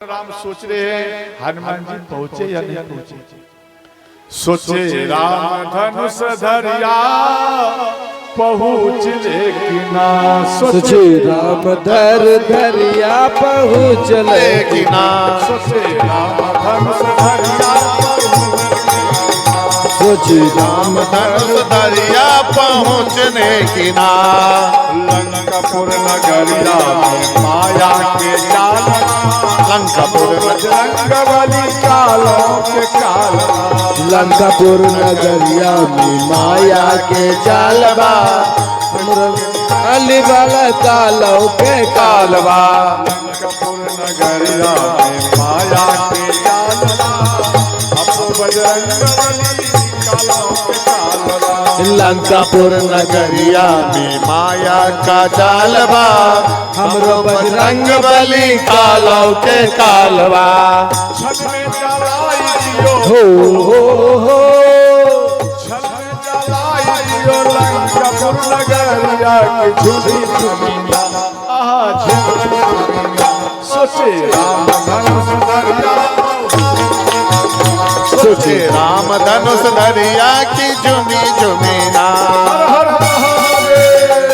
राम सोच रहे हैं हनुमान जी पहुंचे या नहीं पहुंचे। सोचे राम धनुष धरिया पहुंच लेकिन ना। सोचे राम धरिया पहुंच लेकिन ना। सोचे राम धनुष धरिया सोचे राम धनुष धरिया पहुँचने की ना। लंकापुर नगरिया में माया के जाल। लंकापुर बजरंगबली कालों के काल। लंकापुर नगरिया में माया के जालवा। अली वाला कालों के कालवा। लंकापुर नगरिया में माया के जालवा। अब बजरंगबली कालों के कालवा। लंकापुर नगरिया में माया का जालवा। हमरो बजरंग बली कालों के कालवा। छल में जलाई दियो हो छल में जलाई दियो लंकापुर नगरिया की झूठी दुनिया। आहा झूठी दुनिया। सोचे राम धनुष धरिया। सोचे राम धनुष धरिया की झुमी झुमीना। हर हर महादेव।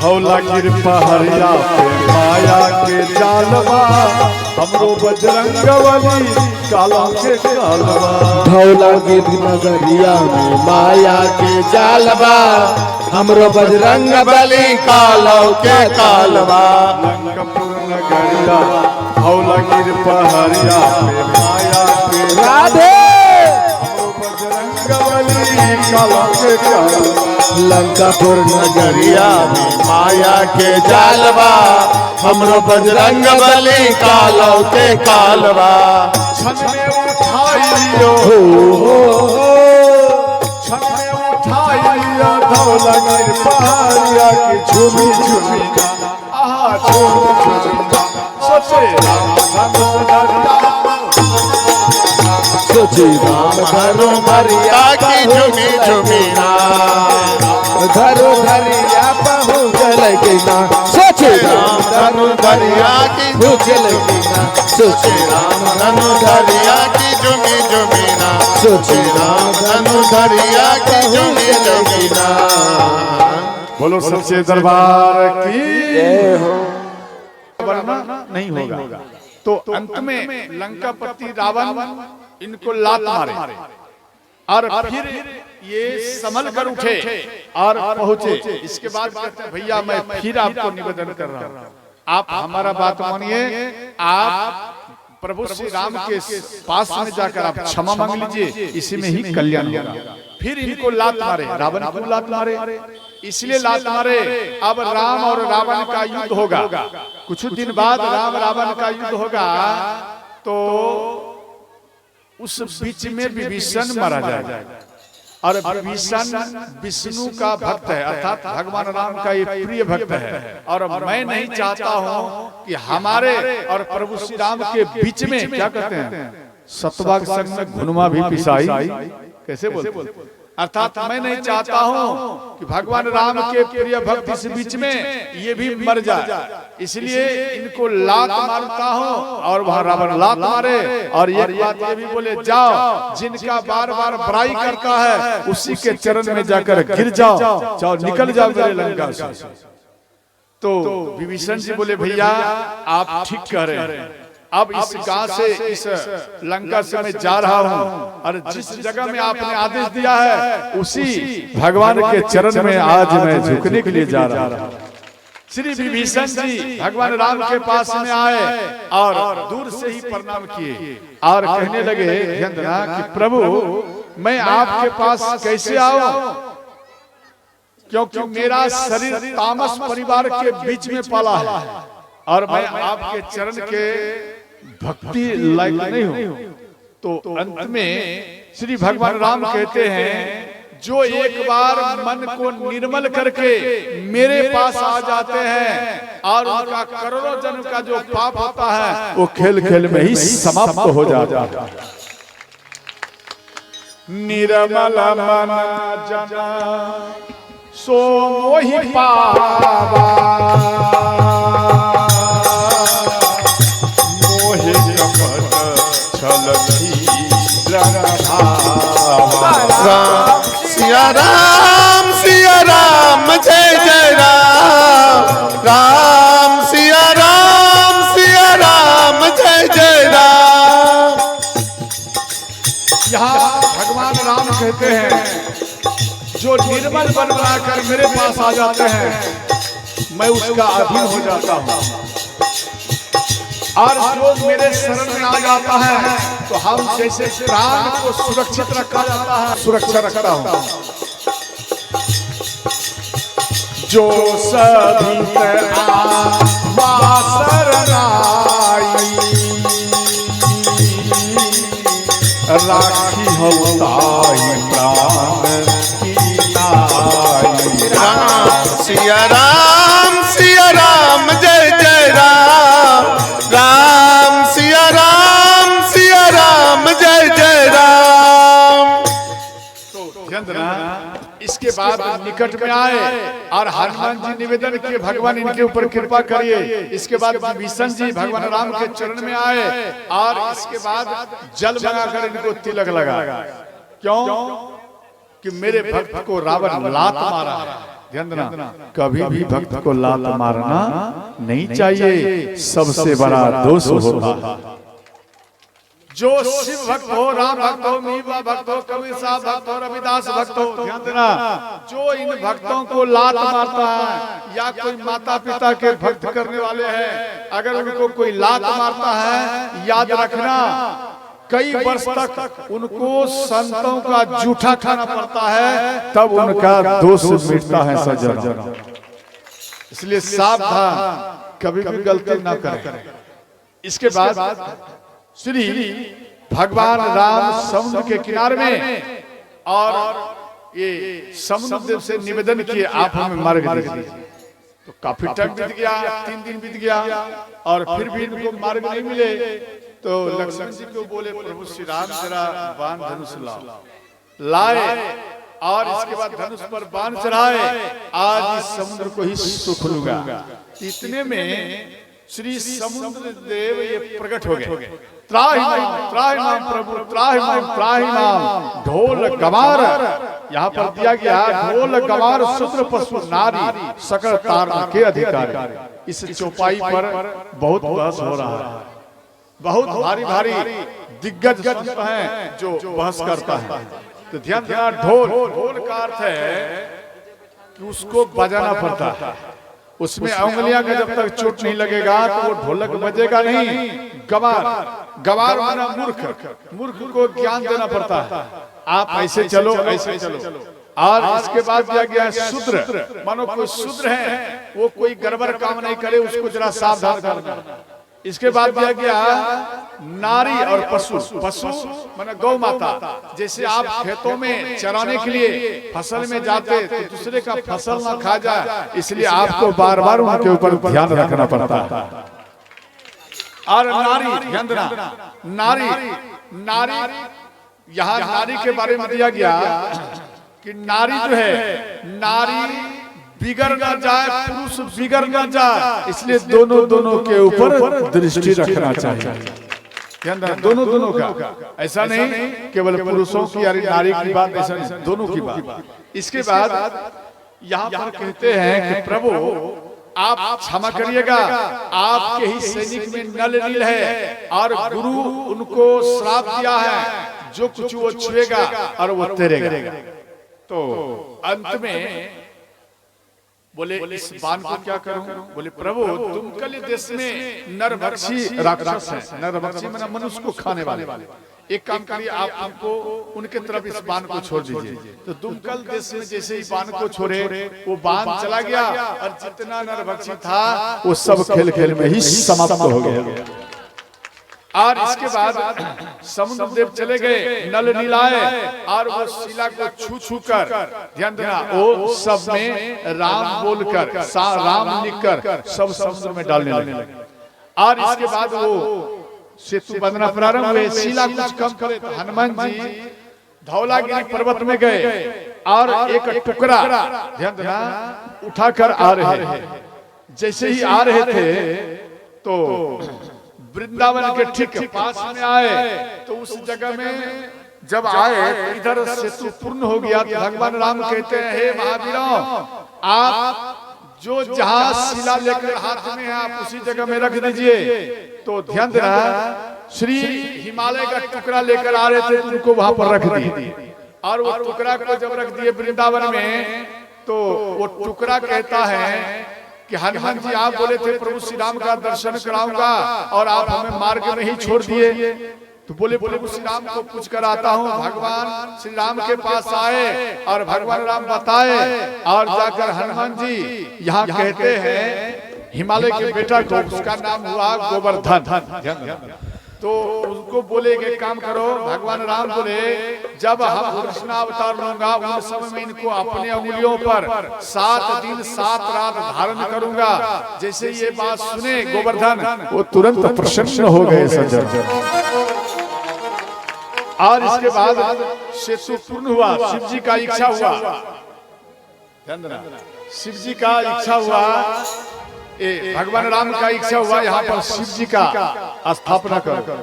धौला गिर पहरिया पे माया के जालवा। हमरो बजरंगबली कालों के कालवा। धौला गिर नगरिया में माया के जालवा। हमरो बजरंग बली कालों के कालवा। लंकापुर नगरिया धौला गिर पहरिया पे माया के राधे। हमरो बजरंगबली कालों के कालवा। लंकापुर नगरिया में माया के जालवा। हमरो बजरंग बली कालों के कालवा। छन में उठाई लियो छन में उठाई लियो धौला गिर पहरिया की झूमी झूमी। आहा झूमी झूमी। सोचे राम धनुष धरिया। सोचे राम धनु धरिया की झुमी झुमीना। धरो धरिया पहुँच लेकिन ना। सोचे राम धनु धरिया की पहुँच लेकिन ना। सोचे राम धनु धरिया की झुमी झुमीना। सोचे राम धनु धरिया की झुमी झुमीना। बोलो सच्चे दरबार की जय हो। वरना नहीं होगा। तो अंत में लंकापति रावण इनको लात मारे और फिर ये संभल कर उठे और पहुंचे। इसके बाद कहते हैं भैया मैं फिर आपको निवेदन कर रहा हूं, आप हमारा बात मानिए। आप प्रभु श्री राम के पास में जाकर आप क्षमा मांग लीजिए, इसी में ही कल्याण होगा। फिर इनको लात मारे। रावण को लात मारे इसलिए लात मारे। अब राम और रावण का युद्ध होगा। कुछ दिन बाद राम रावण का युद्ध होगा। तो उस बीच में विभीषण मारा जाएगा। और विभीषण विष्णु का भक्त है, अर्थात भगवान राम का ये प्रिय भक्त है। और मैं नहीं चाहता हूं कि हमारे और प्रभु श्री राम के बीच में क्या कहते हैं सतवा के संग में घुनमा भी पिसाई। कैसे बोलते? अर्थात मैं नहीं चाहता हूं कि भगवान राम के प्रिय भक्त इस बीच में ये भी मर जाए। इसलिए इनको लात मारता हूं और वहां रावण लात मारे। और एक बात ये भी बोले, जाओ जिनका बार बार बुराई करता है उसी के चरण में जाकर गिर जाओ, जाओ निकल जाओ मेरे लंका से। तो विभीषण जी बोले भैया आप ठीक कह रहे हैं। अब इस गांव से इस लंका से मैं जा रहा हूं और जिस जगह में आपने आदेश दिया है उसी भगवान के चरण में आज मैं झुकने के लिए जा रहा हूं। श्री विभीषण जी भगवान राम के पास में आए और दूर से ही प्रणाम किए और कहने लगे ध्यानना कि प्रभु मैं आपके पास कैसे आऊं, क्योंकि मेरा शरीर तामस परिवार के बीच में पला है और मैं आपके चरण के भक्ति लायक नहीं हूं। तो अंत में श्री भगवान राम कहते हैं जो एक बार मन को निर्मल करके मेरे पास आ जाते हैं और उनका करोड़ों जन्म का जो पाप होता है वो खेल खेल में ही समाप्त हो जाता है। निर्मल मन जना सो मोहि पावा मोहि कपट छल राम सिया राम जय जय राम, राम सिया राम जय जय राम। यहाँ भगवान राम कहते हैं जो निर्मल मन बनाकर मेरे पास आ जाते हैं मैं उसका अधीन हो जाता हूँ, और जो मेरे शरण में आ जाता है तो हम जैसे प्राण को सुरक्षित रखा जाता है सुरक्षा रखता हूँ। जो सभी राखी हो ताई प्राण की नाई। राम सिया राम जय जय राम, राम सिया राम जय जय राम। तो ध्यान इसके बाद निकट में आए और हनुमान जी निवेदन किए भगवान इनके ऊपर कृपा करिए। इसके बाद विभीषण जी भगवान राम के चरण में आए और इसके बाद जल बनाकर इनको तिलक लगा। क्यों कि मेरे भक्त को रावण लात मारा। ध्यान देना कभी भी भक्त को लात मारना नहीं चाहिए, सबसे बड़ा दोष होता है। जो शिव भक्त हो, राम भक्त हो, मीवा भक्त हो, कबीर साहब भक्त हो, रविदास भक्त हो, ध्यान देना जो इन भक्तों को लात मारता है या कोई माता पिता के भक्त करने वाले हैं, अगर उनको कोई लात मारता है याद रखना कई वर्ष तक उनको संतों का जूठा खाना पड़ता है, तब उनका दोष मिटता है सज्जन। इसलिए सावधान, कभी भी गलती ना करें। इसके बाद श्री भगवान राम समुद्र के किनारे में और ये समुद्र से निवेदन किए आप हमें मार्ग दीजिए। तो काफी टाइम बीत गया, 3 दिन बीत गया और फिर भी इनको मार्ग नहीं मिले। तो लक्ष्मण जी को बोले प्रभु श्री राम जरा बाण धनुष लाए और इसके बाद धनुष पर बाण चढ़ाए, आज इस समुद्र को ही सुख लूंगा। इतने में श्री समुद्र देव ये प्रकट हो गए। त्राहि माम प्रभु त्राहि माम। ढोल गवार यहाँ पर दिया गया, ढोल गवार शूद्र पशु नारी सकल तारण के अधिकारी। इस चौपाई पर बहुत बहस हो रहा है, बहुत भारी भारी दिग्गज संत हैं जो बहस करता है। तो ध्यान देना ढोल का अर्थ है कि उसको बजाना पड़ता है, उसमें उंगलियां का जब तक चोट नहीं लगेगा तो वो ढोलक बजेगा नहीं। गवार माना मूर्ख को ज्ञान देना पड़ता है, आप ऐसे चलो ऐसे चलो। और इसके बाद दिया गया शूद्र, मानो कोई शूद्र है वो कोई गड़बड़ काम नहीं करे, उसको जरा सावधान करना। इसके बाद दिया गया नारी और पशु माने गौ माता। जैसे आप खेतों में चराने के लिए फसल में जाते तो दूसरे का फसल ना खा जाए, इसलिए आपको बार बार उनके ऊपर ध्यान रखना पड़ता है। और नारी, ध्यान देना नारी यहाँ नारी के बारे में दिया गया कि नारी जो है, नारी बिगड़ ना जाए, पुरुष बिगड़ ना जाए, इसलिए दोनों के ऊपर दृष्टि रखना चाहिए। दोनों का, ऐसा नहीं केवल पुरुषों की या नारी की बात, ऐसा नहीं, दोनों की बात। इसके बाद यहाँ पर कहते हैं कि प्रभु आप क्षमा करिएगा, आपके ही सैनिक में नल नील है और गुरु उनको श्राप दिया है, जो कुछ वो छुएगा और वो तैरेगा। तो अंत में बोले इस बाण को क्या करूं? बोले प्रभु दुमकल देश में नरभक्षी राक्षस हैं, नरभक्षी माने मनुष्य को खाने वाले। एक काम करिए, आप हमको उनके तरफ इस बाण को छोड़ दीजिए। तो दुमकल देश में जैसे ही बाण को छोड़े, वो बाण चला गया और जितना नरभक्षी था वो सब खेल खेल में ही समाप्त हो गया। और इसके बाद समुद्र देव चले गए, नल नीलाए, और वो शिला को छू छू कर, ध्यान देना, वो सब में राम बोलकर, राम लिखकर सब समुद्र में डालने लगे। और इसके बाद वो सेतु बंधना प्रारंभ हुए। शिला कुछ कम करे तो हनुमान जी धौलागिरी पर्वत में गए और एक टुकड़ा, ध्यान देना, उठाकर आ रहे। जैसे ही आ रहे थे तो वृंदावन के ठीक पास में आए, तो उस जगह में जब आए तो इधर सेतु पूर्ण हो गया। तो भगवान राम कहते हैं, हे महावीरों, आप जो जहां शिला लेकर हाथ में है आप उसी जगह में रख दीजिए। तो ध्यान देना, श्री हिमालय का टुकड़ा लेकर आ रहे थे तो उनको वहां पर रख दिए। और वो टुकड़ा को जब रख दिए वृंदावन में, तो वो टुकड़ा कहता है कि हनुमान जी आप बोले थे प्रभु श्री राम का दर्शन कराऊंगा और आप हमें मार्ग में ही छोड़ दिए। तो बोले प्रभु श्री राम को पूछ कर आता हूँ। भगवान श्री राम के पास आए और भगवान राम बताए, और जाकर हनुमान जी यहाँ कहते हैं हिमालय के बेटा को, उसका नाम हुआ गोवर्धन। तो उनको बोले कि काम करो। भगवान राम बोले जब हम कृष्ण अवतार लूंगा उस समय में इनको अपने उंगलियों पर 7 दिन 7 रात धारण करूंगा। जैसे ये बात सुने गोवर्धन, वो तुरंत प्रसन्न हो गए सज्जन। और इसके बाद सेतु पूर्ण हुआ, शिव जी का इच्छा हुआ, शिव जी का इच्छा हुआ, भगवान राम का इच्छा हुआ यहाँ पर शिव जी का स्थापना करो।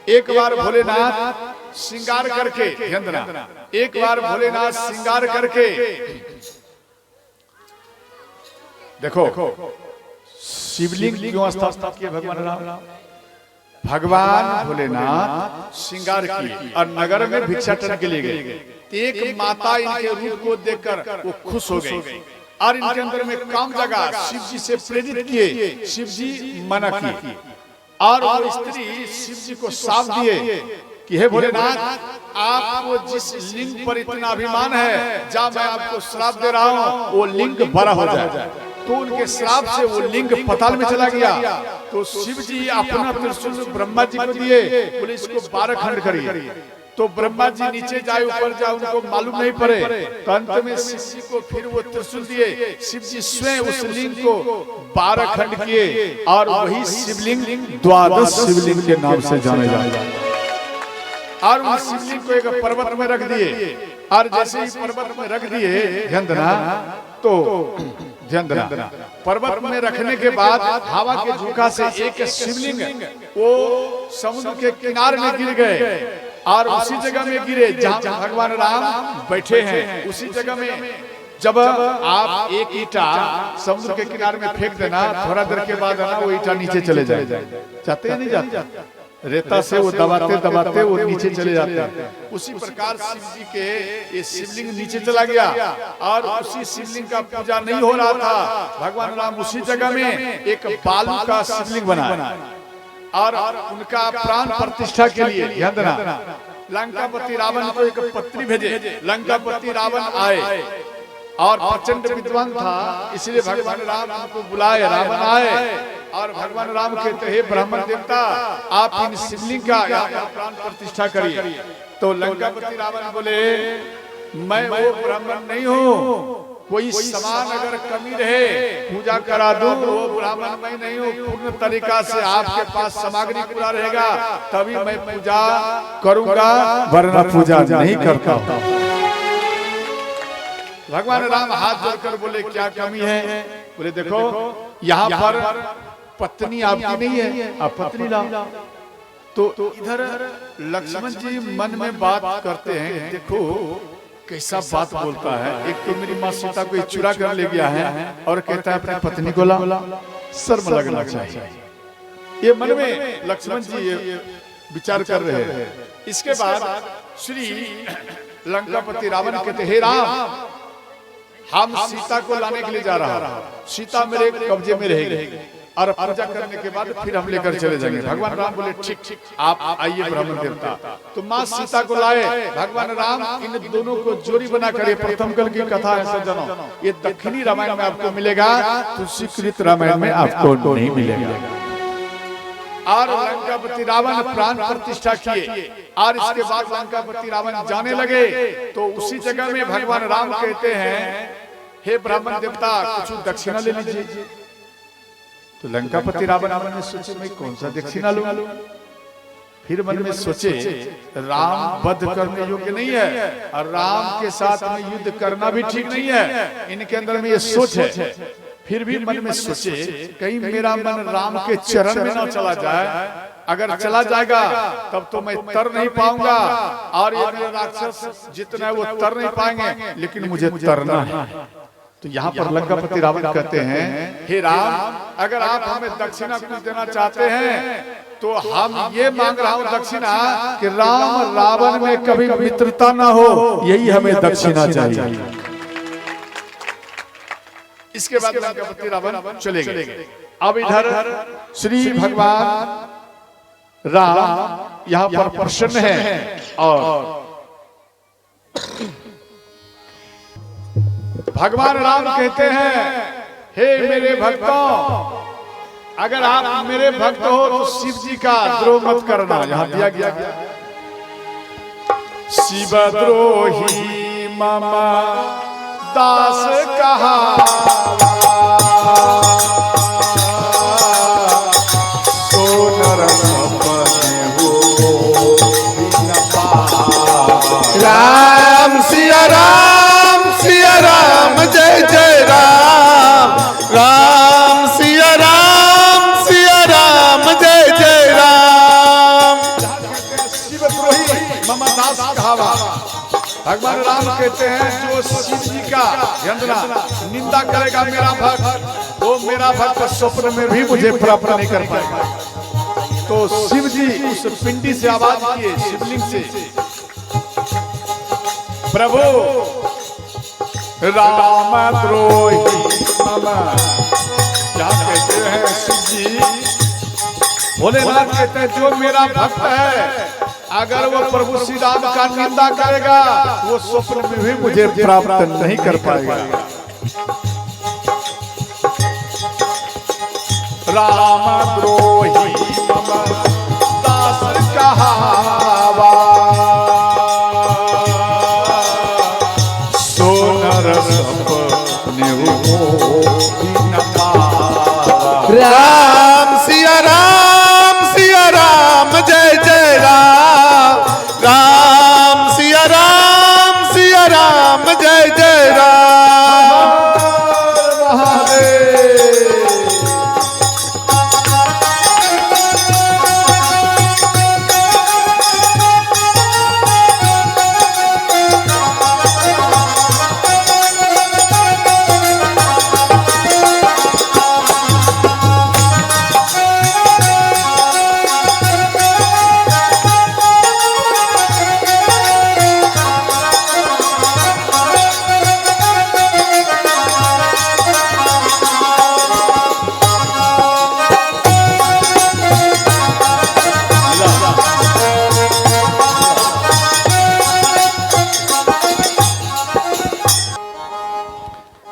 एक बार भोलेनाथ श्रृंगार करके, एक बार भोलेनाथ श्रृंगार करके, देखो शिवलिंग क्यों स्थापित किए भगवान राम? भगवान भोलेनाथ श्रृंगार किए और नगर में भिक्षाटन के लिए गए। एक माता इनके रूप को देखकर वो खुश हो गई और इनके अंदर में काम जगा। शिव जी से प्रेरित किए, शिव जी मना की, और वो स्त्री शिव जी को साफ दिए कि हे भोलेनाथ, आपको जिस लिंग पर इतना अभिमान है, जब मैं आपको श्राप दे रहा हूँ वो लिंग बड़ा हो जाए। तो उनके श्राप से वो लिंग पताल में चला गया। तो शिव जी अपना त्रिशूल ब्रह्मा जी को दिए, बोले इसको 12 खंड करिए। तो ब्रह्मा जी नीचे जाए ऊपर जाए, उनको मालूम नहीं पड़े। तो अंत में शिव जी को फिर वो त्रिशूल दिए। शिव जी स्वयं उस लिंग को 12 खंड किए और वही शिवलिंग 12 शिवलिंग के नाम से जाने जाए। और उस शिवलिंग को एक पर्वत में रख दिए। और जैसे ही पर्वत में रख दिए, ध्यान देना, तो ध्यान देना, पर्वत में रखने के बाद हवा के झोंका से एक शिवलिंग वो समुद्र के किनारे में गिर गए। और उसी जगह में गिरे जहाँ भगवान राम बैठे हैं। उसी जगह में जब आप एक ईटा समुद्र के किनारे में फेंक देना, थोड़ा देर के बाद ना वो ईटा नीचे चले जाए। जाते हैं नहीं जाते? रेता से वो दबाते दबाते वो नीचे चले जाते हैं। उसी प्रकार शिव जी के ये शिवलिंग नीचे चला गया और उसी शिवलिंग का पूजा नहीं हो रहा था। भगवान राम उसी जगह में एक बालू का शिवलिंग बनाया और उनका प्राण प्रतिष्ठा के लिए, ध्यान देना, लंकापति रावण को एक पत्री भेजे। लंकापति रावण आए और प्रचंड विद्वान था, इसलिए भगवान राम उनको बुलाए। रावण आए और भगवान राम कहते हैं ब्राह्मण देवता, आप इन शिवलिंग का प्राण प्रतिष्ठा करिए। तो लंकापति रावण बोले मैं वो ब्राह्मण नहीं हूँ, कोई सामान अगर कमी रहे पूजा करा दूं, वो ब्राह्मण मैं नहीं हूँ। पूर्ण तरीका से आपके पास सामग्री पूरा रहेगा तभी मैं पूजा करूंगा, वरना पूजा नहीं करता। भगवान राम हाथ जोड़कर बोले क्या कमी है? बोले देखो यहाँ पर पत्नी आपकी नहीं है, आप पत्नी लाओ। तो इधर लक्ष्मण जी मन में बात करते हैं, देखो कैसा बात बोलता है। एक तो मेरी माँ सीता को चुरा कर ले गया है और कहता है अपनी पत्नी को ला। शर्म लगना चाहिए। ये मन में लक्ष्मण जी विचार कर रहे हैं। इसके बाद श्री लंकापति रावण कहते हे राम, हम सीता को लाने के लिए जा रहा हूं, सीता मेरे कब्जे में रहेगी और पूजा करने के बाद फिर हम लेकर चले जाएंगे। भगवान राम बोले ठीक, आप आइए ब्राह्मण देवता। तो माँ सीता को लाए, भगवान राम इन दोनों को जोड़ी बनाकर, ये प्रथम कल की कथा है सज्जनों, ये दक्षिणी रामायण में आपको मिलेगा, तुलसीकृत रामायण में आपको नहीं मिलेगा। और लंकापति रावण प्राण प्रतिष्ठा किए और इसके बाद लंकापति रावण जाने लगे। तो उसी जगह में भगवान राम कहते हैं, हे ब्राह्मण देवता कुछ दक्षिणा ले लीजिए। तो लंकापति रावण ने सोचे मैं कौन सा दक्षिणा लूं। फिर मन में सोचे राम वध करने योग्य नहीं है और राम के साथ में युद्ध करना भी ठीक नहीं है, इनके अंदर में ये सोच है। फिर भी मन में सोचे कहीं मेरा मन राम के चरण में न चला जाए, अगर चला जाएगा तब तो मैं तर नहीं पाऊंगा और ये मेरे राक्षस जितना है वो तर नहीं पाएंगे, लेकिन मुझे तरना है। तो यहाँ पर लंकापति रावण कहते हैं, हे राम अगर आप हमें दक्षिणा कुछ देना चाहते हैं तो हम ये मांग रहा हूँ दक्षिणा कि राम रावण में कभी मित्रता ना हो, यही हमें दक्षिणा चाहिए। इसके बाद लंकापति रावण चले गए। अब इधर श्री भगवान राम यहाँ पर प्रसन्न है और भगवान राम कहते हैं, हे मेरे भक्तों अगर आप मेरे भक्त हो तो शिव जी का द्रोह मत करना। यहाँ दिया गया शिव द्रोही मम दास कहा सोनर सपने हो राम सिया राम सिया राम जय जय राम, राम सिया राम जय जय राम। शिवद्रोही मम दास कहावा। भगवान राम कहते हैं जो शिव जी का निंदा करेगा मेरा भक्त, वो मेरा भक्त स्वप्न में भी मुझे प्राप्त नहीं कर पाएगा। तो शिव जी उस पिंडी से आवाज किए, शिवलिंग से, प्रभु राम द्रोही मम। क्या कहते हैं शिव जी? भोलेनाथ कहते हैं जो मेरा भक्त है अगर वो प्रभु श्री राम का निंदा करेगा वो स्वप्न में भी मुझे प्राप्त नहीं कर पाएगा। राम द्रोही मम दास कहावा सोनर सपने हो न पावा। राम सिया राम जय जय राम, राम सिया राम जय जय राम।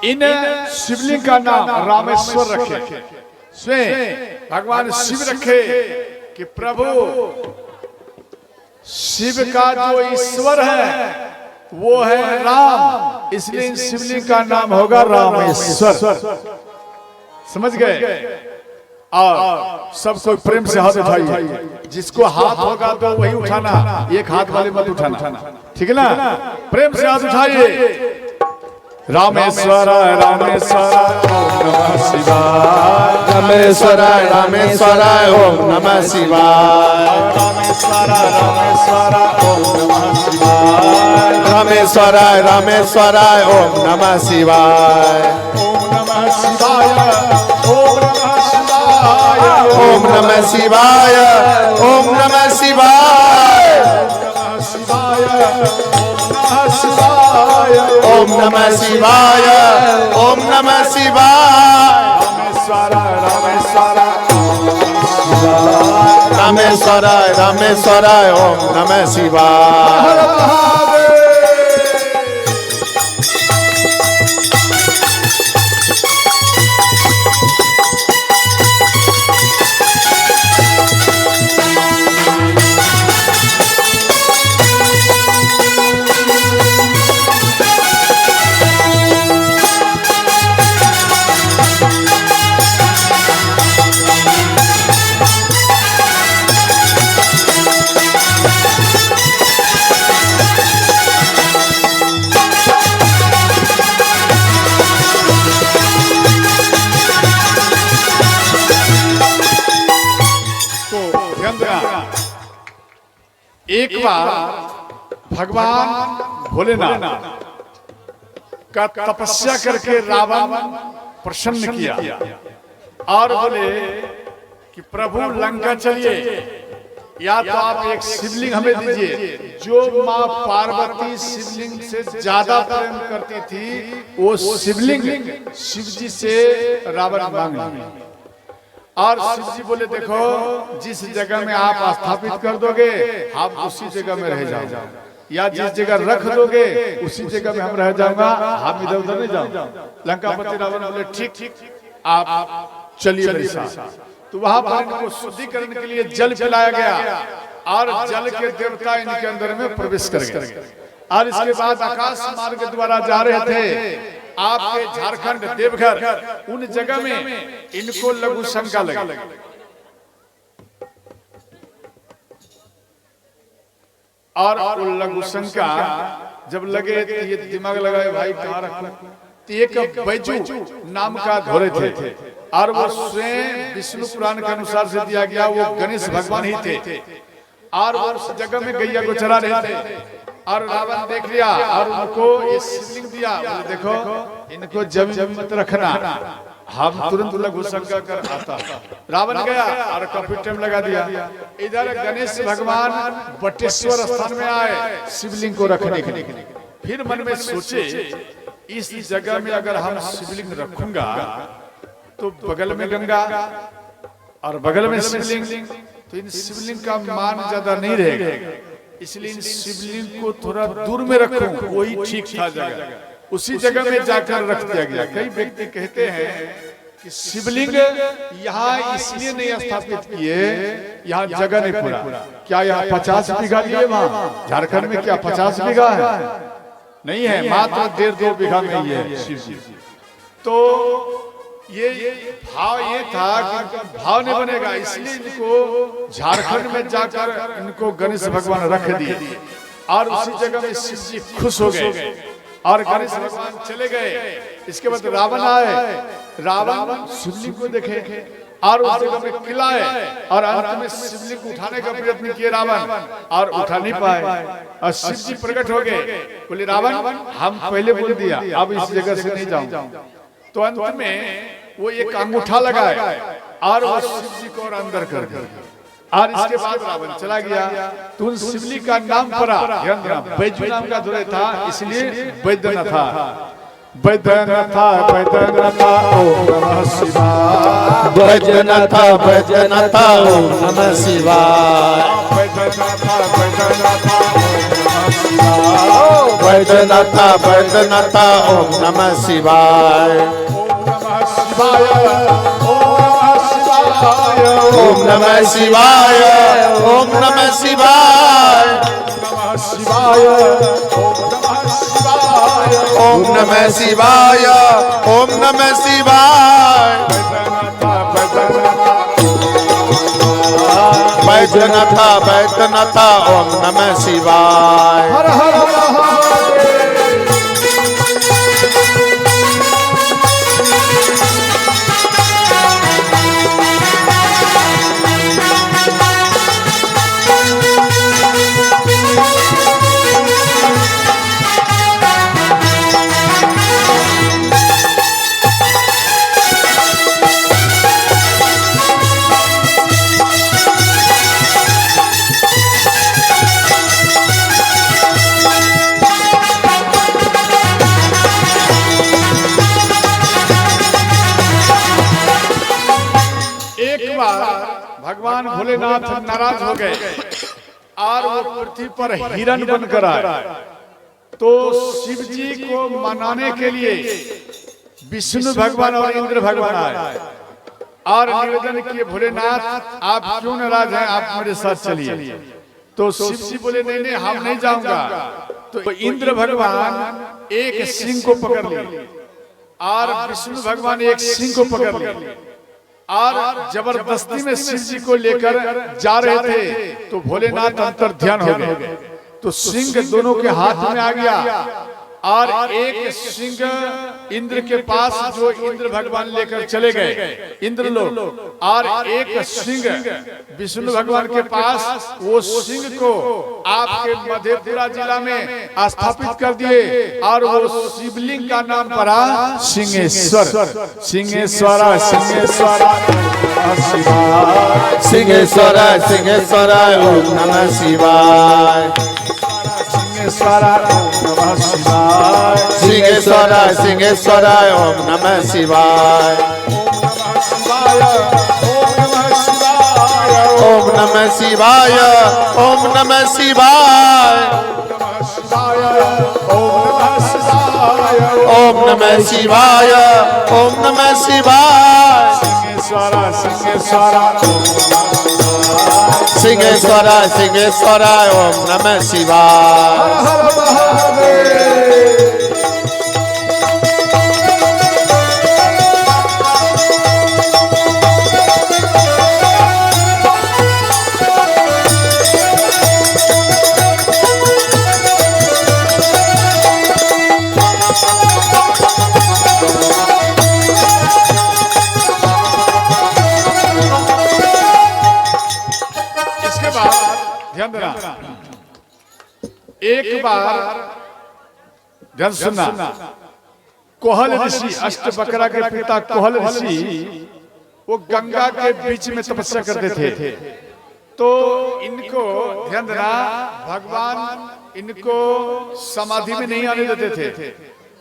इन शिवलिंग का नाम रामेश्वर रखे, स्वयं भगवान शिव रखे कि प्रभु शिव का जो ईश्वर है वो है राम, इसलिए इन शिवलिंग का नाम होगा रामेश्वर। समझ गए? और सब कोई प्रेम से हाथ उठाइए, जिसको हाथ होगा तो वही उठाना, एक हाथ वाले मत उठाना, ठीक है ना? प्रेम से हाथ उठाइए। रामेश्वर रामेश्वर ओम नमः शिवाय, रामेश्वर रामेश्वर ओम नमः शिवाय, रामेश्वर रामेश्वर ओम नमः शिवाय, रामेश्वर रामेश्वर ओम नमः शिवाय, ओम नमः शिवाय, ओम नमः शिवाय, ओम नमः शिवाय, ओम नमः शिवाय, ओम नमः शिवाय, ओम नमः शिवाय, ओम ओम नमः शिवाय, ओम नमः शिवाय। रामेश्वराय रामेश्वराय ओम नमः शिवाय। एक बार भगवान भोलेनाथ का तपस्या करके रावण प्रसन्न किया और बोले कि प्रभु लंका चलिए, या तो आप एक शिवलिंग हमें दीजिए। जो माँ पार्वती शिवलिंग से ज्यादा प्रेम करती थी, वो शिवलिंग शिव जी से रावण मांग लिया। और शिव जी बोले देखो, जिस जगह में आप स्थापित कर दोगे आप उसी जगह में रह जाओगे, या जिस जगह रख दोगे उसी जगह में हम रह जाऊंगा, हम इधर उधर नहीं जाऊंगा। लंकापति रावण बोले ठीक, आप चलिए मेरे साथ। तो वहां पर इनको शुद्धिकरण के लिए जल पिलाया गया और जल के देवता इनके अंदर में प्रवेश कर गए। और इसके बाद आकाश मार्ग द्वारा जा रहे थे आपके झारखंड देवघर, उन जगह में इनको लघु शंका लगी। और लघु शंका जब लगे तो ये दिमाग लगाए भाई कहाँ रखूं। तो एक बैजू नाम का घोड़े थे और वो स्वयं विष्णु पुराण के अनुसार से दिया गया, वो गणेश भगवान ही थे। और वो उस जगह में गैया को चरा रहे थे और रावण देख लिया और उनको ये शिवलिंग दिया। बोले देखो इनको जमीन मत रखना, हम तुरंत लघु शंका कर आता। रावण गया और काफी टाइम लगा दिया। इधर गणेश भगवान बटेश्वर स्थान में आए शिवलिंग को रखने के लिए। फिर मन में सोचे इस जगह में अगर हम शिवलिंग रखूंगा तो बगल में गंगा और बगल में शिवलिंग, तो इन शिवलिंग का मान ज्यादा नहीं रहेगा, इसलिए इन शिवलिंग को थोड़ा दूर में रखूं, वही ठीक था जगह। उसी जगह में जाकर रख दिया गया। कई व्यक्ति कहते हैं कि शिवलिंग यहाँ इसलिए नहीं स्थापित किए, यहाँ जगह नहीं पूरा। क्या यहाँ 50 बीघा लिए वहाँ झारखंड में? क्या 50 बीघा है? नहीं है, मात्र 1.5-2 बीघा में ही है शिव जी। तो ये भाव ये था कि भाव नहीं बनेगा, इसलिए इनको झारखंड में जाकर इनको गणेश भगवान रख दिए और उसी जगह में शिव जी खुश हो गए और गणेश भगवान चले गए। इसके बाद रावण आए, रावण शिवलिंग को देखे और उस जगह में खिलाए और अंत में शिवलिंग को उठाने का प्रयत्न किए रावण और उठा नहीं पाए। और शिव जी प्रकट हो गए, बोले रावण हम पहले बोल दिया, अब इस जगह से नहीं जाऊंगा। तो अंत में वो एक अंगूठा लगाए और वो शिव जी को और अंदर कर दिया और इसके बाद रावण चला गया। तो उन शिवलिंग का नाम पड़ा, बैजू नाम का धुरे था, इसलिए बैद्यनाथ था। बैद्यनाथ बैद्यनाथ ओम नमः शिवाय, बैद्यनाथ बैद्यनाथ ओम नमः शिवाय, बैद्यनाथ बैद्यनाथ ओम नमः शिवाय, ओम नमः शिवाय, ओम नमः शिवाय, ओम नमः शिवाय, ओम नमः शिवाय, बैद्यनाथ बैद्यनाथ ओम नमः शिवाय। हर हर महादेव। भगवान भोलेनाथ नाराज हो गए और वो पृथ्वी पर हिरण बनकर आए। तो शिव जी को मनाने के लिए विष्णु भगवान और इंद्र भगवान आए और निवेदन किए, भोलेनाथ आप क्यों नाराज हैं, आप मेरे साथ चलिए। तो शिव जी बोले नहीं नहीं हम नहीं जाऊंगा। तो इंद्र भगवान एक सिंह को पकड़ लिए और विष्णु भगवान एक सिंह को पकड़ लिए और जबरदस्ती में शिव जी को लेकर जा रहे थे। तो भोलेनाथ अंतर ध्यान हो गए। तो सिंह दोनों के हाथ में आ गया और एक सिंह इंद्र के पास जो इंद्र भगवान लेकर चले गए इंद्र लोग, और एक सिंह विष्णु भगवान के पास, वो सिंह को आपके मधेपुरा जिला में स्थापित कर दिए और वो शिवलिंग का नाम पड़ा सिंहेश्वर। सिंहेश्वर सिंहेश्वर सिंहेश्वर सिंहेश्वर ओम नमः शिवाय। सिंहेश्वर सिंहेश्वर ओम नमः शिवाय। ओम नमः शिवाय ओम नमः शिवाय। ओम नमः शिवाय ओम नमः शिवाय। सिंहेश्वर सिंहेश्वर ओम नमः शिवाय। ध्यान देना, एक बार ध्यान सुनना, कोहल ऋषि, अष्टवक्र के पिता कोहल ऋषि वो गंगा के बीच में तपस्या करते थे। तो इनको ध्यान देना, भगवान इनको समाधि में नहीं आने देते थे।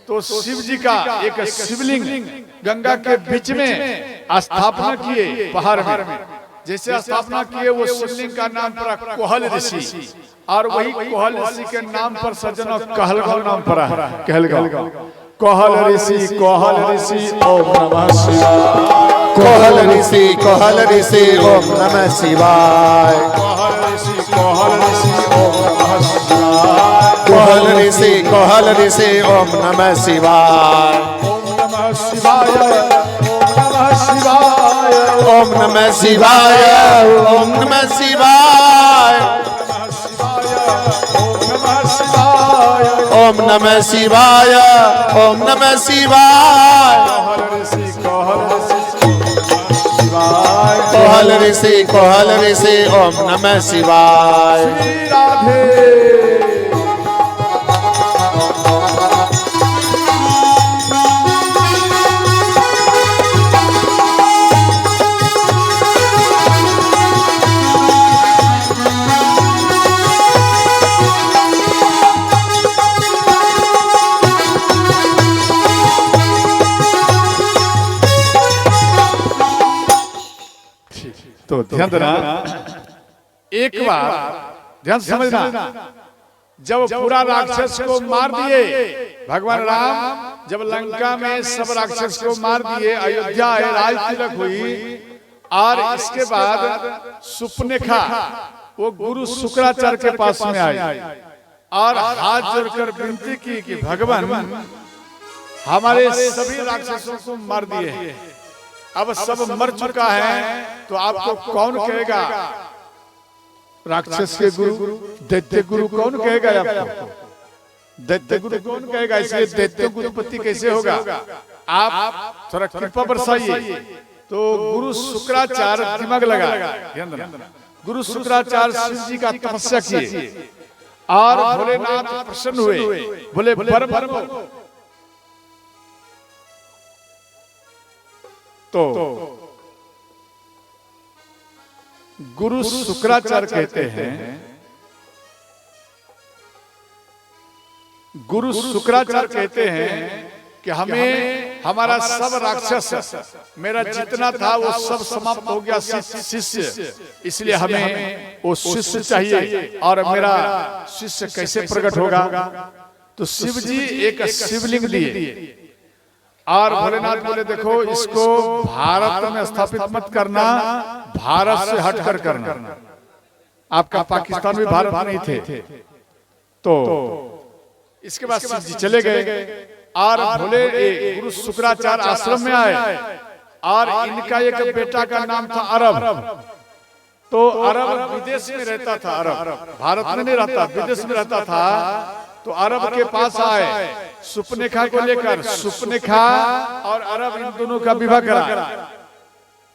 तो शिव जी का एक शिवलिंग गंगा के बीच में स्थापना किए पहाड़ में। जैसे स्थापना किए वो शिवलिंग का नाम पड़ा कोहल ऋषि, और वही कोहल ऋषि के नाम पर सज्जनों कहलगांव नाम पड़ा है। कहलगांव कोहल ऋषि ओम नमः शिवाय। कोहल ऋषि ओम नमः शिवाय। कोहल ऋषि ओम नमः शिवाय। कोहल ऋषि ओम नमः शिवाय। ओम नमः शिवाय ओम नमः शिवाय। ओम नमः शिवाय। ओम नमः शिवाय। ओम नमः शिवाय। कोहल ऋषि ओम नमः शिवाय। तो ध्यान देना, एक बार ध्यान समझना, जब पूरा राक्षस को मार दिए भगवान राम, जब लंका में सब राक्षस को मार दिए, अयोध्या है राज तिलक हुई, और इसके बाद सुपनेखा वो गुरु शुक्राचार्य के पास में आई और हाथ जोड़कर विनती की कि भगवान हमारे सभी राक्षसों को मार दिए, अब सब मर चुका है, तो आपको कौन कहेगा राक्षस के गुरु? दैत्य गुरु कौन कहेगा आपको? दैत्य गुरु कौन कहेगा? इसलिए दैत्य गुरुपति कैसे होगा? आप थोड़ा कृपा बरसाइए। तो गुरु शुक्राचार्य दिमाग लगा, गुरु शुक्राचार्य शिव जी का तपस्या किए और भोलेनाथ प्रसन्न हुए, बोले बर तो गुरु शुक्राचार्य कहते हैं, गुरु शुक्राचार्य कहते हैं कि हमें हमारा सब राक्षस, मेरा जितना था वो सब समाप्त हो गया, शिष्य, इसलिए हमें वो शिष्य चाहिए। और मेरा शिष्य कैसे प्रकट होगा? तो शिव जी एक शिवलिंग दिए और भोलेनाथ बोले देखो इसको भारत में स्थापित मत करना, भारत से हटकर करना। आपका पाकिस्तान भी भारत में ही थे। तो इसके बाद शिव जी चले गए और भोले गुरु शुक्राचार्य आश्रम में आए और इनका एक बेटा का नाम था अरब। तो अरब विदेश में रहता था, अरब भारत में नहीं रहता, विदेश में रहता था। तो अरब के पास आए सुपनेखा को लेकर, सुपनेखा और अरब इन दोनों का विवाह करा।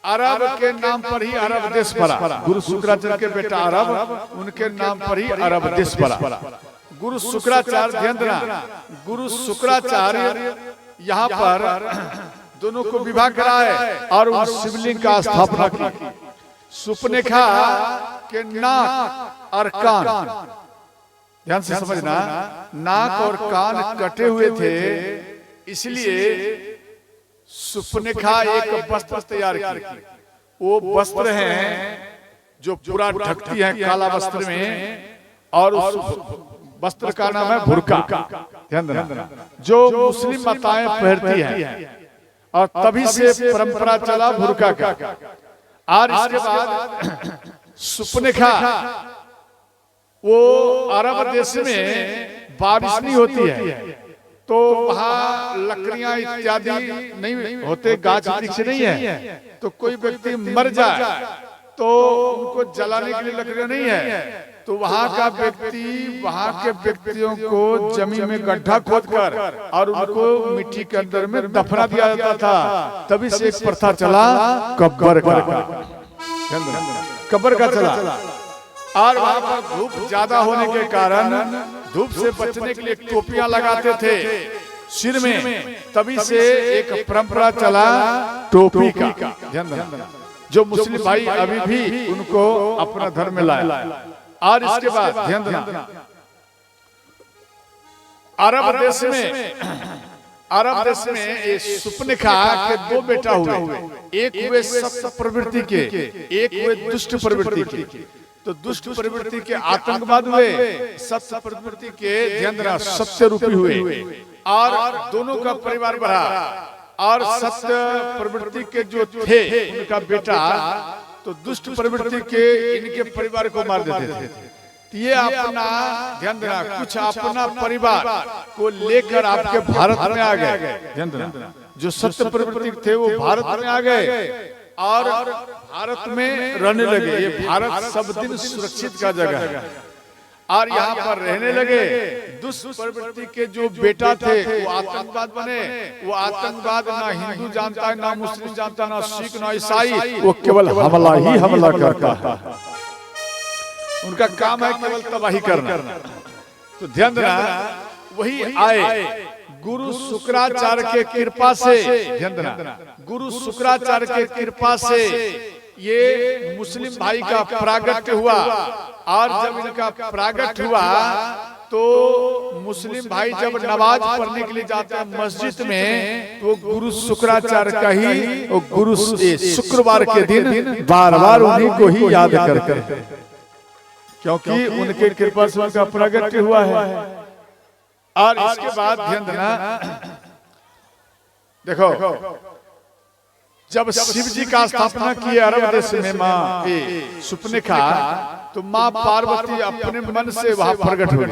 अरब के नाम पर ही अरब देश पड़ा, गुरु शुक्राचार्य के बेटा अरब, उनके नाम पर ही अरब देश पड़ा। गुरु शुक्राचार्य, ध्यान देना, गुरु शुक्राचार्य यहाँ पर दोनों को विवाह कराए और उन शिवलिंग का स्थापना की। सुपनेखा के नाक और कान, ध्यान से समझना, नाक और कान कटे हुए थे, इसलिए सुपनेखा एक वस्त्र तैयार की। वो वस्त्र हैं जो पूरा ढकती है काला वस्त्र में, और उस वस्त्र का नाम है बुर्का। ध्यान देना, जो मुस्लिम माताएं पहनती हैं, और तभी से परंपरा चला बुर्का का। और इसके बाद सुपनेखा, वो अरब देश में बारिश नहीं होती है, तो वहाँ लकड़ियां इत्यादि नहीं होते, गाछ वृक्ष नहीं है। तो कोई व्यक्ति मर जाए तो उनको जलाने के लिए लकड़ियां नहीं है, तो वहाँ का व्यक्ति, वहाँ के व्यक्तियों को जमीन में गड्ढा खोदकर और उनको मिट्टी के अंदर में दफना दिया जाता था। तभी से एक प्रथा चला कब्र का, कब्र का चला। और वहाँ पर धूप ज्यादा होने के कारण धूप से बचने के लिए टोपियां लगाते थे सिर में, तभी से एक परंपरा चला टोपी का। ध्यान देना, जो मुस्लिम भाई अभी भी उनको अपना धर्म में लाए। और इसके बाद ध्यान देना, अरब देश में ये सुपनेखा के दो बेटा हुए, एक हुए सत्य प्रवृत्ति के, एक हुए दुष्ट प्रवृत्ति के। तो दुष्ट प्रवृत्ति के आतंकवाद हुए, सत्य प्रवृत्ति के ध्यान देना सत्य रूपी हुए, और दोनों का परिवार बढ़ा। और सत्य प्रवृत्ति के जो थे उनका बेटा, तो दुष्ट प्रवृत्ति के इनके परिवार को मार देते थे। तो ये अपना ध्यान देना, कुछ अपना परिवार को लेकर आपके भारत में आ गए। ध्यान देना, जो सत्य प्रवृत्ति थे वो भारत में आ गए और भारत में रहने लगे। ये भारत सब दिन सुरक्षित का जगह है और यहाँ पर रहने लगे। दुष्ट प्रवृत्ति के जो बेटा थे वो आतंकवाद बने। वो आतंकवाद ना हिंदू जानता है, ना मुस्लिम जानता, ना सिख, ना ईसाई, वो केवल हमला ही हमला करता है। उनका काम है केवल तबाही करना। तो ध्यान देना, वही आए गुरु शुक्राचार्य के कृपा से, ध्यान देना, गुरु शुक्राचार्य के कृपा से ये मुस्लिम भाई का प्रागट्य हुआ। और जब इनका प्रागट्य हुआ तो मुस्लिम भाई जब नमाज पढ़ने के लिए जाते हैं मस्जिद में, तो गुरु शुक्राचार्य का ही गुरु शुक्रवार के दिन बार बार उन्हीं को ही याद करते हैं, क्योंकि उनके कृपा से उनका प्रागट्य हुआ है। और इसके बाद ध्यान देना, देखो जब शिव जी का स्थापना किए अरब देश में माँ सुपनेखा, तो माँ पार्वती अपने मन से वहां प्रकट हो गई।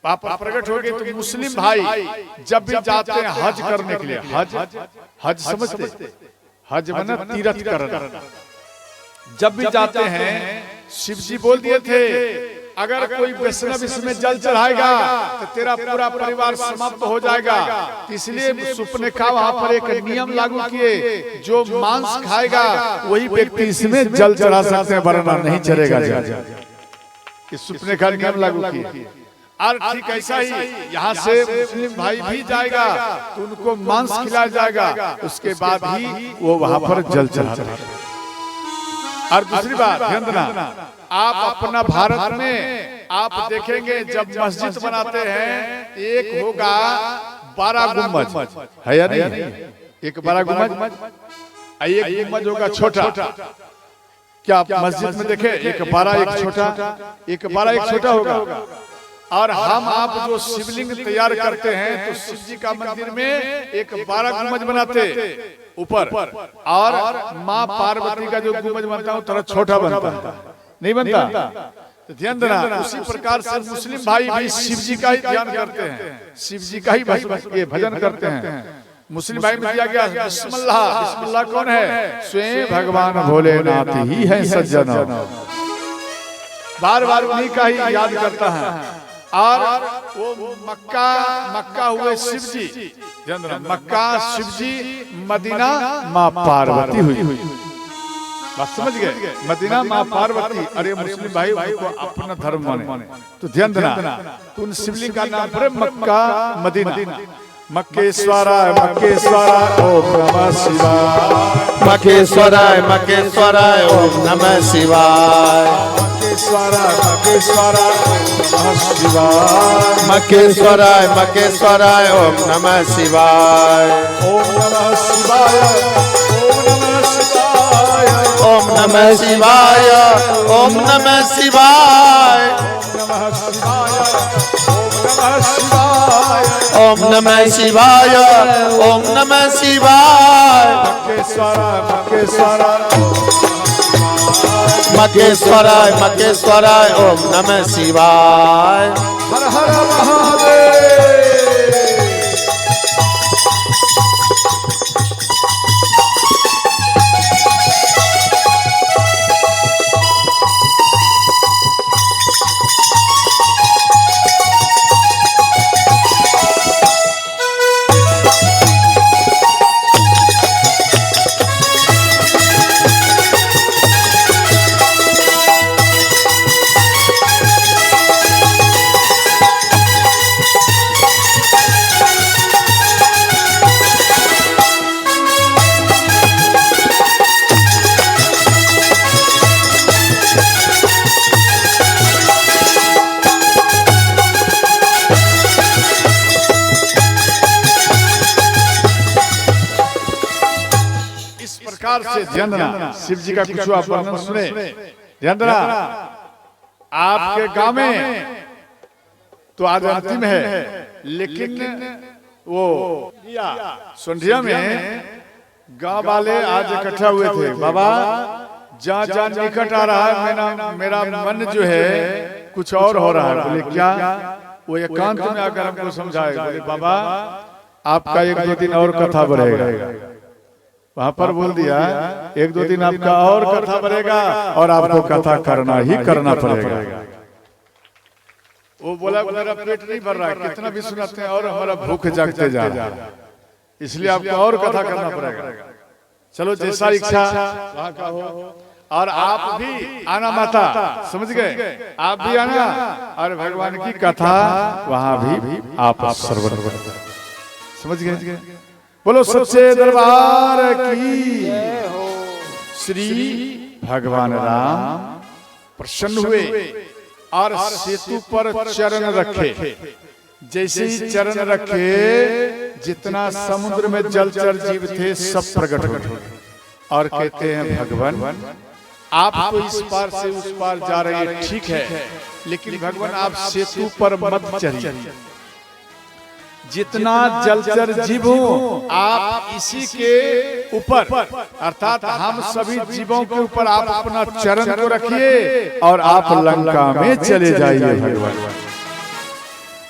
वहां प्रकट हो गई तो मुस्लिम भाई जब भी जाते हैं हज करने के लिए, हज समझते, हज माने तीर्थ करना, जब भी जाते हैं शिव जी बोल दिए थे अगर कोई वैष्णव इसमें जल चढ़ाएगा तो तेरा पूरा परिवार समाप्त हो जाएगा। इसलिए सुपनेखा वहां पर एक नियम लागू किए, जो मांस खाएगा वही व्यक्ति इसमें जल चढ़ा सकते हैं, वरना नहीं चढ़ेगा। सुपनेखा नियम लागू किए। और ठीक ऐसा ही यहाँ से मुस्लिम भाई भी जाएगा तो उनको मांस खिलाया जाएगा, उसके बाद ही वो वहां पर जल चढ़ाएगा। और दूसरी बात ध्यान देना, आप अपना भारत में आप देखेंगे जब मस्जिद बनाते हैं एक होगा 12 गुम्बज है या नहीं? एक 12 गुम्बज, एक गुम्बज होगा छोटा। क्या आप मस्जिद में देखे? एक 12 एक छोटा, एक 12 एक छोटा होगा। और हम आप जो शिवलिंग तैयार करते हैं तो शिव जी का मंदिर में एक 12 गुम्बज बनाते ऊपर, और माँ पार्वती का जो गुम्बज बनता है थोड़ा छोटा बनता, नहीं बनता? तो ध्यान देना, उसी प्रकार से मुस्लिम भाई भी शिव जी का ही ध्यान करते हैं, शिव जी का ही भजन करते हैं। मुस्लिम भाई में दिया गया बिस्मिल्लाह। बिस्मिल्लाह कौन है? स्वयं भगवान भोलेनाथ ही है सज्जन। बार बार उन्हीं का ही याद करता है। और वो मक्का हुए शिव जी, मक्का शिव जी, मदीना माँ पार्वती हुई। बात समझ गए? मदीना माँ पार्वती। अरे मुस्लिम भाई उनको अपना धर्म माने तो ध्यान देना, तो उन शिवलिंग का नाम है मक्का मदीना। मक्केश्वराय मक्केश्वराय ओम नमः शिवाय। मक्केश्वराय मक्केश्वराय ओम नमः शिवाय। मक्केश्वराय मक्केश्वराय ओम नमः शिवाय। मक्केश्वराय मक्केश्वराय ओम नमः शिवाय। ओम नमः शिवाय ओम नमः शिवाय। ओम नमः शिवाय। ओम नमः शिवाय। ओम नमः शिवाय। मक्केश्वराय मक्केश्वराय ओम नमः शिवाय। हर हर महादेव। से ध्यान देना, शिव जी का कुछ आप वर्णन सुने, ध्यान देना। आपके गांव में तो आज अंतिम है, लेकिन वो सुंढिया में गांव वाले आज इकट्ठा हुए थे। बाबा जहाँ जहाँ निकट आ रहा है मेरा मन जो है कुछ और हो रहा है। बोले क्या? वो एकांत में आकर हमको समझाए। बोले बाबा आपका 1-2 दिन और कथा बढ़ेगा। वहां पर बोल दिया 1-2 दिन आपका और कथा बढ़ेगा और आपको कथा करना ही करना पड़ेगा। वो बोला मेरा पेट नहीं भर रहा है, कितना भी सुनाते हैं और हमारा भूख जागते जा रहा है, इसलिए आपको और कथा करना पड़ेगा। चलो जैसा इच्छा वहां का हो। और आप भी आना माता, समझ गए? आप भी आना और भगवान की कथा वहां भी आप श्रवण करें, समझ गए? बोलो सच्चे दरबार की श्री भगवान राम प्रसन्न हुए और सेतु पर चरण रखे। जैसे ही चरण रखे जितना समुद्र में जलचर जीव थे सब प्रकट हुए और कहते हैं भगवान आप तो इस पार से उस पार जा रहे हैं, ठीक है, लेकिन भगवान आप सेतु पर मत चढ़िए। जितना जलचर जीव हो आप इसी के ऊपर, अर्थात हम सभी जीवों के ऊपर आप अपना चरण को रखिए और आप लंका में चले जाइए। भगवान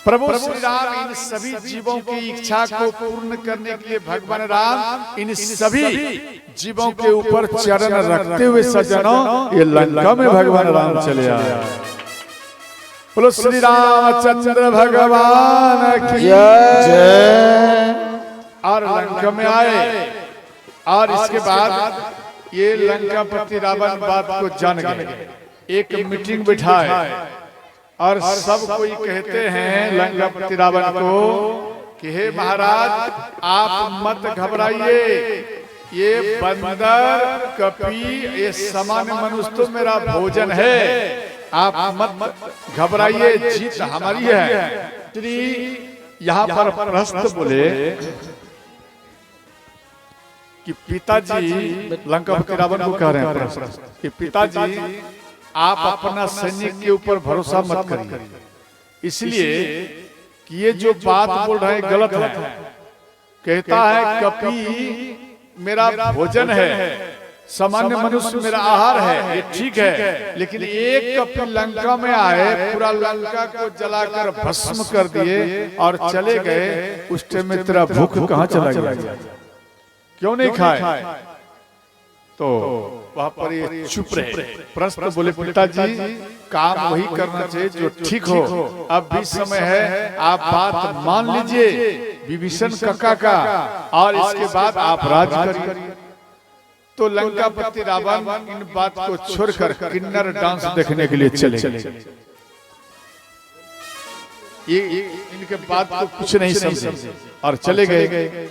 प्रभु श्री राम इन सभी जीवों की इच्छा को पूर्ण करने के लिए भगवान राम इन सभी जीवों के ऊपर चरण रखते हुए सज्जनों ये लंका में भगवान राम चले आए। बोलो श्री रामचंद्र भगवान की जय। और लंका में आए और इसके बाद ये लंकापति रावण बात को जान गए, एक मीटिंग बिठाए और सब कोई कहते हैं लंकापति रावण को कि हे महाराज आप मत घबराइए, ये बंदर कपी ये सामान्य मनुष्य तो मेरा भोजन है, आप मत घबराइए, जीत हमारी है। श्री यहाँ पर प्रहस्त बोले कि पिताजी, लंकापति रावण को कह रहे हैं कि पिताजी आप अपना सैनिक के ऊपर भरोसा मत करिए, इसलिए कि ये जो बात बोल रहे हैं गलत है। कहता है कपि मेरा भोजन है, सामान्य मनुष्य मेरा आहार है, ये ठीक है, लेकिन एक कपि लंका में आए, पूरा लंका को जलाकर भस्म कर दिए और चले गए, उस टाइम में तेरा भूख कहाँ चला गया, क्यों नहीं खाए? तो वहां पर ये चुप रहे। प्रश्न बोले पिताजी काम वही करना चाहिए जो ठीक हो, अब भी समय है, आप बात मान लीजिए विभीषण कक्का का, और इसके बाद आप राज करिए। तो लंकापति रावण इन बात को छोड़कर किन्नर डांस देखने के लिए चले गए। ये इनके बात को कुछ नहीं समझे और चले गए।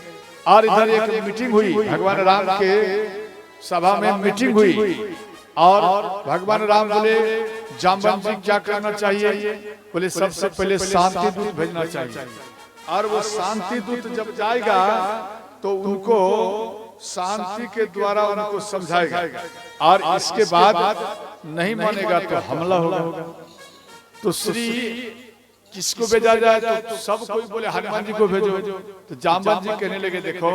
और इधर एक मीटिंग हुई, भगवान राम के सभा में मीटिंग हुई, और भगवान राम बोले जामवंत जी क्या करना चाहिए? बोले सबसे पहले शांति दूत भेजना चाहिए, और वो शांति दूत जब जाएगा तो उनको शांति के द्वारा उनको समझाएगा, और इसके बाद नहीं मानेगा तो हमला होगा। तो श्री किसको भेजा जाए? तो सब कोई बोले हनुमान जी को भेजो। तो जामवंत जी कहने लगे देखो,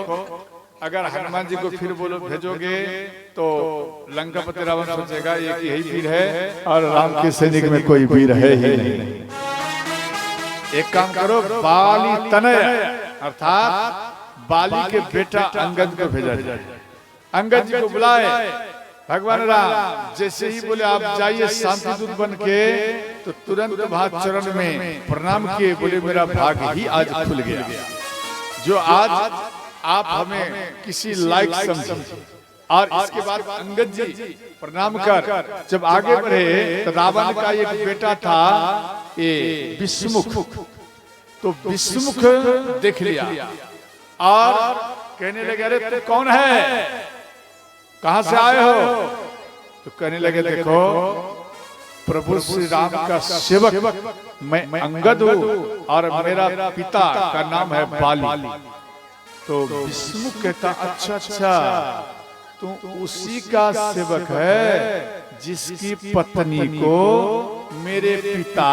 अगर हनुमान जी को फिर बोलो भेजोगे तो लंकापति रावण सोचेगा एक यही वीर है और राम के सैनिक में कोई वीर है ही नहीं। एक काम करो, बाली तनय अर्थात बाली के बेटा अंगद को भेजा जाए। अंगद जी को बुलाए भगवान राम, जैसे ही बोले आप जाइए शांति दूत बन के, तो तुरंत भाग चरण में प्रणाम किए, बोले मेरा भाग्य ही आज खुल गया, जो आज आप हमें किसी लायक समझे। और इसके बाद अंगद जी प्रणाम कर जब आगे बढ़े, तो रावण का एक बेटा था ये विष्णुमुख, तो विष्णुमुख देख लिया और कहने लगे अरे तू कौन है, कहां से आए हो? तो कहने लगे देखो प्रभु श्री राम का सेवक मैं अंगद हूँ और मेरा पिता का नाम है बाली। तो विष्णुमुख कहता अच्छा तू उसी का सेवक है जिसकी पत्नी को मेरे पिता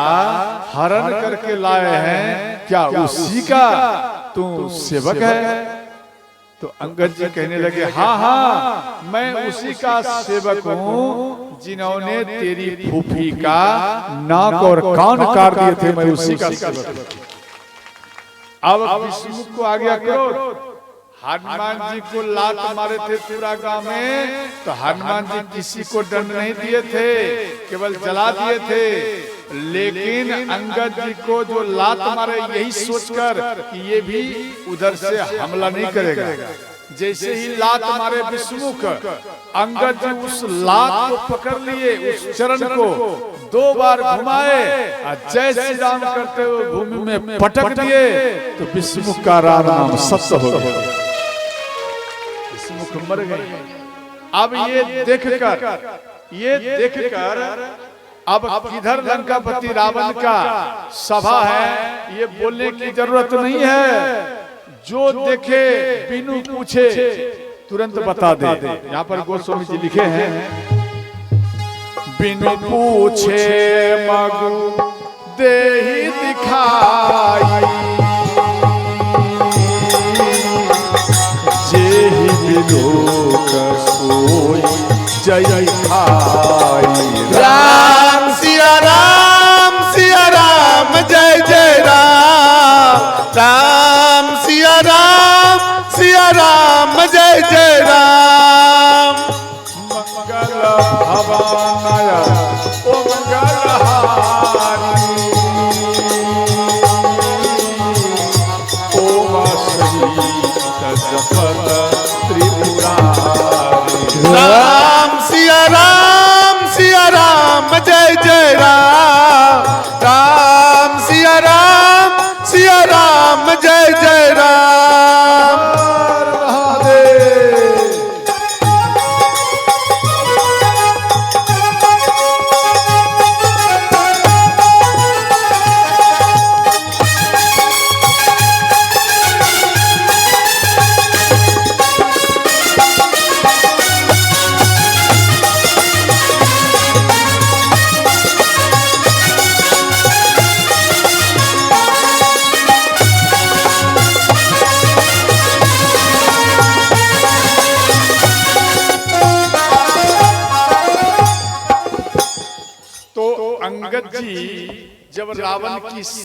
हरण करके लाए हैं, क्या उसी का तू सेवक है? तो अंगद जी कहने लगे हाँ मैं उसी का सेवक हूँ जिन्होंने तेरी फूफी का नाक और कान काट दिए थे, मैं उसी का सेवक हूँ। अब विष्णुमुख को आ गया क्रोध, हनुमान जी को लात मारे थे पूरा गांव में, तो हनुमान जी किसी को दंड नहीं दिए थे, केवल जला दिए थे। लेकिन अंगद जी को जो लात मारे यही सोचकर कि ये भी उधर से हमला नहीं करेगा, जैसे ही लात मारे विष्णुमुख, अंगद जी उस लात को पकड़ लिए, उस चरण को 2 बार घुमाए और जय श्री राम करते हुए भूमि में पटक दिए, तो विष्णुमुख का राम नाम सत्य हो गया, विष्णुमुख मर गए। अब ये देखकर अब किधर लंकापति रावण का सभा है, ये बोलने की जरूरत नहीं है, जो देखे बिनु पूछे तुरंत बता दे। यहाँ पर गोस्वामी जी लिखे हैं बिनु पूछे मगु देहि दिखाई, जेहि बिलोक सोई जय खाई। राम सिया राम जय जय राम, राम सिया राम जय जय राम। मंगल भवानय ओ मंगलहारी, ओम श्री जपत त्रिपुरारी। राम सिया राम जय जय राम, राम सिया राम जय जय राम। तो अंगद जी जब रावण की